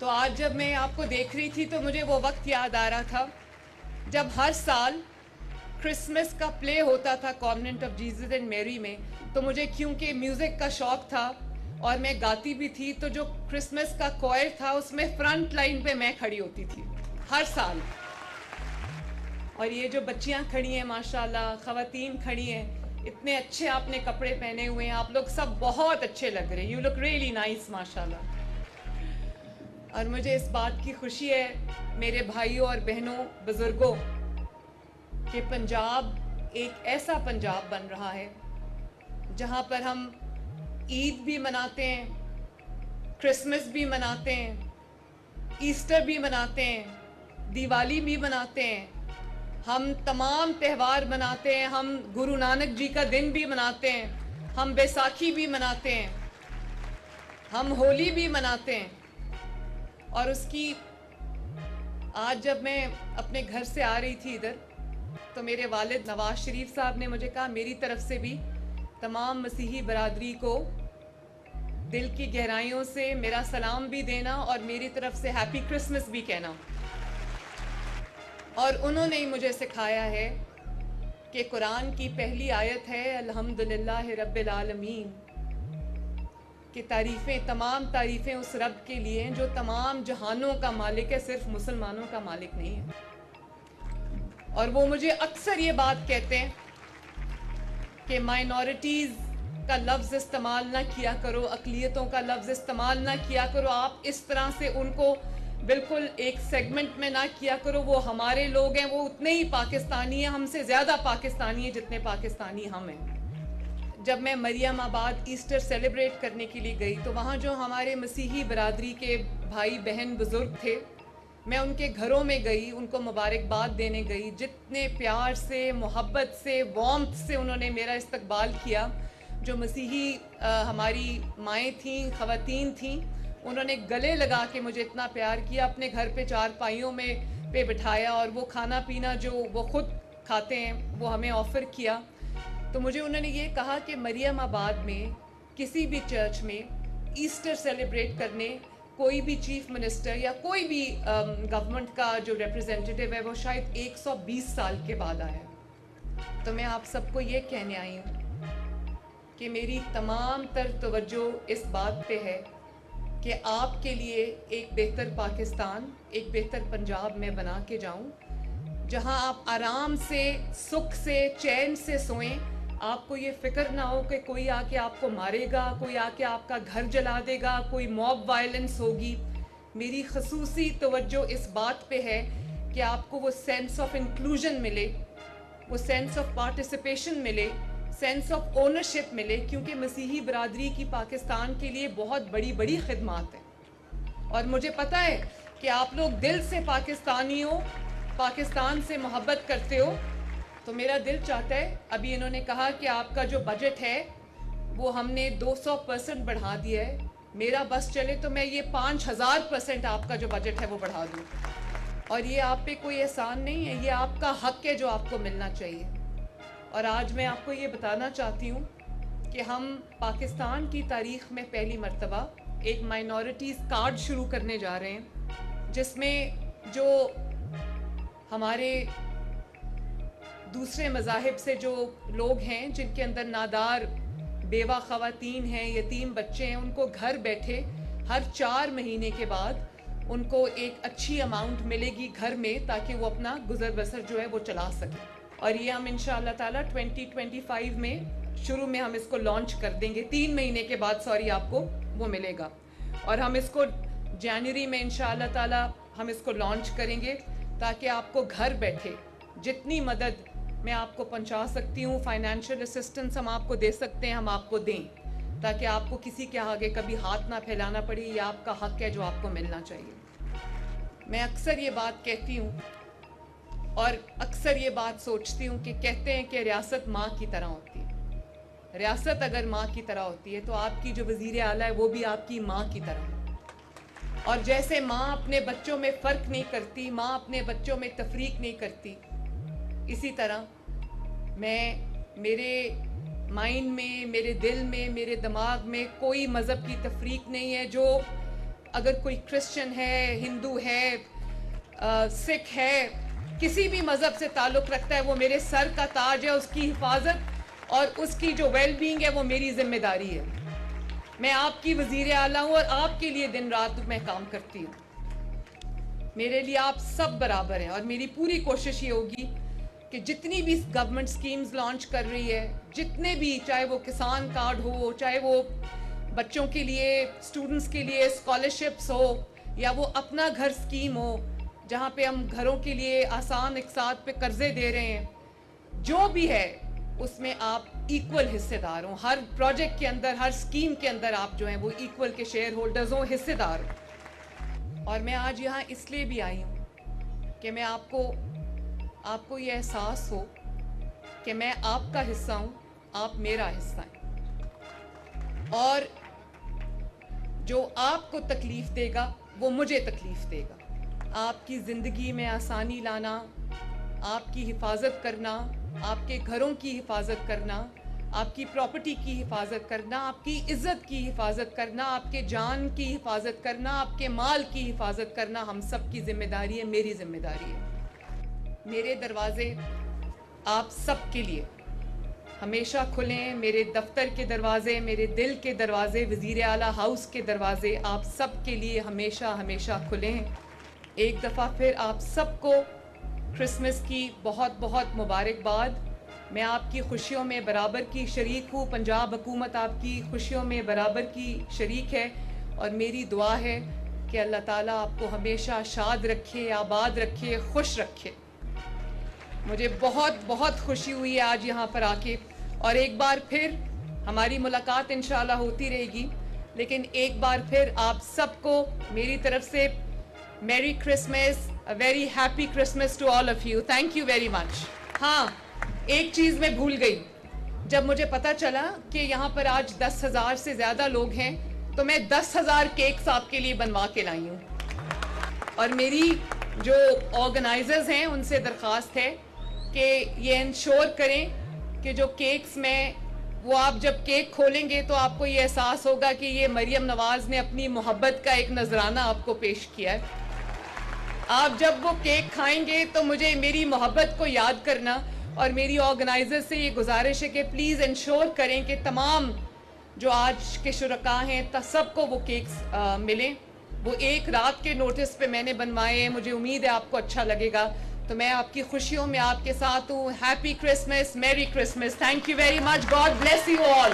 تو آج جب میں آپ کو دیکھ رہی تھی تو مجھے وہ وقت یاد آ رہا تھا جب ہر سال کرسمس کا پلے ہوتا تھا کانوینٹ آف جیزس اینڈ میری میں. تو مجھے کیونکہ میوزک کا شوق تھا اور میں گاتی بھی تھی تو جو کرسمس کا کوئر تھا اس میں فرنٹ لائن پہ میں کھڑی ہوتی تھی ہر سال. اور یہ جو بچیاں کھڑی ہیں ماشاءاللہ، خواتین کھڑی ہیں، اتنے اچھے آپ نے کپڑے پہنے ہوئے ہیں، آپ لوگ سب بہت اچھے لگ رہے ہیں. یو لک ریئلی نائس ماشاءاللہ. اور مجھے اس بات کی خوشی ہے میرے بھائیوں اور بہنوں بزرگوں کہ پنجاب ایک ایسا پنجاب بن رہا ہے جہاں پر ہم عید بھی مناتے ہیں، کرسمس بھی مناتے ہیں، ایسٹر بھی مناتے ہیں، دیوالی بھی مناتے ہیں، ہم تمام تہوار مناتے ہیں، ہم گرو نانک جی کا دن بھی مناتے ہیں، ہم بیساکھی بھی مناتے ہیں، ہم ہولی بھی مناتے ہیں. اور اس کی آج جب میں اپنے گھر سے آ رہی تھی ادھر تو میرے والد نواز شریف صاحب نے مجھے کہا میری طرف سے بھی تمام مسیحی برادری کو دل کی گہرائیوں سے میرا سلام بھی دینا اور میری طرف سے ہیپی کرسمس بھی کہنا. اور انہوں نے مجھے سکھایا ہے کہ قرآن کی پہلی آیت ہے الحمدللہ رب العالمین، کہ تمام تعریفیں اس رب کے لیے ہیں جو تمام جہانوں کا مالک ہے، صرف مسلمانوں کا مالک نہیں ہے. اور وہ مجھے اکثر یہ بات کہتے ہیں کہ مائنورٹیز کا لفظ استعمال نہ کیا کرو، اقلیتوں کا لفظ استعمال نہ کیا کرو، آپ اس طرح سے ان کو بالکل ایک سیگمنٹ میں نہ کیا کرو. وہ ہمارے لوگ ہیں، وہ اتنے ہی پاکستانی ہیں، ہم سے زیادہ پاکستانی ہیں جتنے پاکستانی ہم ہیں. جب میں مریم آباد ایسٹر سیلیبریٹ کرنے کے لیے گئی تو وہاں جو ہمارے مسیحی برادری کے بھائی بہن بزرگ تھے، میں ان کے گھروں میں گئی، ان کو مبارکباد دینے گئی. جتنے پیار سے، محبت سے، وارمتھ سے انہوں نے میرا استقبال کیا. جو مسیحی ہماری مائیں تھیں، خواتین تھیں، انہوں نے گلے لگا کے مجھے اتنا پیار کیا، اپنے گھر پہ چارپائیوں میں پہ بٹھایا اور وہ کھانا پینا جو وہ خود کھاتے ہیں وہ ہمیں آفر کیا. تو مجھے انہوں نے یہ کہا کہ مریم آباد میں کسی بھی چرچ میں ایسٹر سیلیبریٹ کرنے کوئی بھی چیف منسٹر یا کوئی بھی گورنمنٹ کا جو ریپرزینٹیٹیو ہے وہ شاید 120 سال کے بعد آیا ہے. تو میں آپ سب کو یہ کہنے آئی ہوں کہ میری تمام تر توجہ اس بات پہ ہے کہ آپ کے لیے ایک بہتر پاکستان، ایک بہتر پنجاب میں بنا کے جاؤں جہاں آپ آرام سے، سکھ سے، چین سے سوئیں. آپ کو یہ فکر نہ ہو کہ کوئی آ کے آپ کو مارے گا، کوئی آ کے آپ کا گھر جلا دے گا، کوئی موب وائلنس ہوگی. میری خصوصی توجہ اس بات پہ ہے کہ آپ کو وہ سینس آف انکلوژن ملے، وہ سینس آف پارٹیسپیشن ملے، سینس آف اونرشپ ملے، کیونکہ مسیحی برادری کی پاکستان کے لیے بہت بڑی بڑی خدمات ہیں. اور مجھے پتہ ہے کہ آپ لوگ دل سے پاکستانی ہو، پاکستان سے محبت کرتے ہو. تو میرا دل چاہتا ہے، ابھی انہوں نے کہا کہ آپ کا جو بجٹ ہے وہ ہم نے 200% بڑھا دیا ہے. میرا بس چلے تو میں یہ 5000% آپ کا جو بجٹ ہے وہ بڑھا دوں. اور یہ آپ پہ کوئی احسان نہیں ہے، یہ آپ کا حق ہے جو آپ کو ملنا چاہیے. اور آج میں آپ کو یہ بتانا چاہتی ہوں کہ ہم پاکستان کی تاریخ میں پہلی مرتبہ ایک مائنورٹیز کارڈ شروع کرنے جا رہے ہیں، جس میں جو ہمارے دوسرے مذاہب سے جو لوگ ہیں جن کے اندر نادار بیوہ خواتین ہیں، یتیم بچے ہیں، ان کو گھر بیٹھے ہر 4 مہینے کے بعد ان کو ایک اچھی اماؤنٹ ملے گی گھر میں، تاکہ وہ اپنا گزر بسر جو ہے وہ چلا سکیں. اور یہ ہم انشاءاللہ تعالیٰ 2025 میں شروع میں ہم اس کو لانچ کر دیں گے. 3 مہینے کے بعد آپ کو وہ ملے گا. اور ہم اس کو جنوری میں انشاءاللہ تعالیٰ ہم اس کو لانچ کریں گے تاکہ آپ کو گھر بیٹھے جتنی مدد میں آپ کو پہنچا سکتی ہوں، فائنینشیل اسسٹنس ہم آپ کو دے سکتے ہیں، ہم آپ کو دیں، تاکہ آپ کو کسی کے آگے کبھی ہاتھ نہ پھیلانا پڑے. یہ آپ کا حق ہے جو آپ کو ملنا چاہیے. میں اکثر یہ بات کہتی ہوں اور اکثر یہ بات سوچتی ہوں کہ کہتے ہیں کہ ریاست ماں کی طرح ہوتی ہے. ریاست اگر ماں کی طرح ہوتی ہے تو آپ کی جو وزیر اعلیٰ ہے وہ بھی آپ کی ماں کی طرح ہے. اور جیسے ماں اپنے بچوں میں فرق نہیں کرتی، ماں اپنے بچوں میں تفریق نہیں کرتی، اسی طرح میرے مائنڈ میں، میرے دل میں، میرے دماغ میں کوئی مذہب کی تفریق نہیں ہے. جو اگر کوئی کرسچن ہے، ہندو ہے، سکھ ہے، کسی بھی مذہب سے تعلق رکھتا ہے، وہ میرے سر کا تاج ہے. اس کی حفاظت اور اس کی جو ویل بینگ ہے وہ میری ذمہ داری ہے. میں آپ کی وزیر اعلیٰ ہوں اور آپ کے لیے دن رات میں کام کرتی ہوں. میرے لیے آپ سب برابر ہیں اور میری پوری کوشش یہ ہوگی کہ جتنی بھی گورنمنٹ سکیمز لانچ کر رہی ہے، جتنے بھی، چاہے وہ کسان کارڈ ہو، چاہے وہ بچوں کے لیے، اسٹوڈنٹس کے لیے اسکالرشپس ہو، یا وہ اپنا گھر اسکیم ہو جہاں پہ ہم گھروں کے لیے آسان اقساط پہ قرضے دے رہے ہیں، جو بھی ہے اس میں آپ ایکول حصے دار ہوں. ہر پروجیکٹ کے اندر، ہر اسکیم کے اندر آپ جو ہیں وہ ایکول کے شیئر ہولڈرز ہوں، حصے دار ہوں. اور میں آج یہاں اس لیے بھی آئی ہوں کہ میں آپ کو یہ احساس ہو کہ میں آپ کا حصہ ہوں، آپ میرا حصہ ہیں، اور جو آپ کو تکلیف دے گا وہ مجھے تکلیف دے گا. آپ کی زندگی میں آسانی لانا، آپ کی حفاظت کرنا، آپ کے گھروں کی حفاظت کرنا، آپ کی پراپرٹی کی حفاظت کرنا، آپ کی عزت کی حفاظت کرنا، آپ کے جان کی حفاظت کرنا، آپ کے مال کی حفاظت کرنا ہم سب کی ذمہ داری ہے، میری ذمہ داری ہے. میرے دروازے آپ سب کے لیے ہمیشہ کھلیں. میرے دفتر کے دروازے، میرے دل کے دروازے، وزیر اعلیٰ ہاؤس کے دروازے آپ سب کے لیے ہمیشہ ہمیشہ کھلیں. ایک دفعہ پھر آپ سب کو کرسمس کی بہت بہت مبارکباد. میں آپ کی خوشیوں میں برابر کی شریک ہوں. پنجاب حکومت آپ کی خوشیوں میں برابر کی شریک ہے، اور میری دعا ہے کہ اللہ تعالیٰ آپ کو ہمیشہ شاد رکھے، آباد رکھے، خوش رکھے. مجھے بہت بہت خوشی ہوئی ہے آج یہاں پر آ کے، اور ایک بار پھر ہماری ملاقات انشاءاللہ ہوتی رہے گی، لیکن ایک بار پھر آپ سب کو میری طرف سے میری Christmas, a very happy Christmas to all of you. Thank you very much. ہاں، ایک چیز میں بھول گئی. جب مجھے پتا چلا کہ یہاں پر آج 10,000 سے زیادہ لوگ ہیں تو میں 10,000 کیکس آپ کے لیے بنوا کے لائی ہوں. اور میری جو آرگنائزرز ہیں ان سے درخواست ہے کہ یہ انشور کریں کہ جو کیکس میں، وہ آپ جب کیک کھولیں گے تو آپ کو یہ احساس ہوگا کہ یہ مریم نواز نے اپنی محبت کا ایک نذرانہ آپ کو پیش کیا ہے. آپ جب وہ کیک کھائیں گے تو مجھے میری محبت کو یاد کرنا، اور میری آرگنائزر سے یہ گزارش ہے کہ پلیز انشور کریں کہ تمام جو آج کے شرکاء ہیں سب کو وہ کیکس ملیں. وہ ایک رات کے نوٹس پہ میں نے بنوائے ہیں. مجھے امید ہے آپ کو اچھا لگے گا. تو میں آپ کی خوشیوں میں آپ کے ساتھ ہوں. ہیپی کرسمس، میری Christmas. Thank you very much. God bless you all.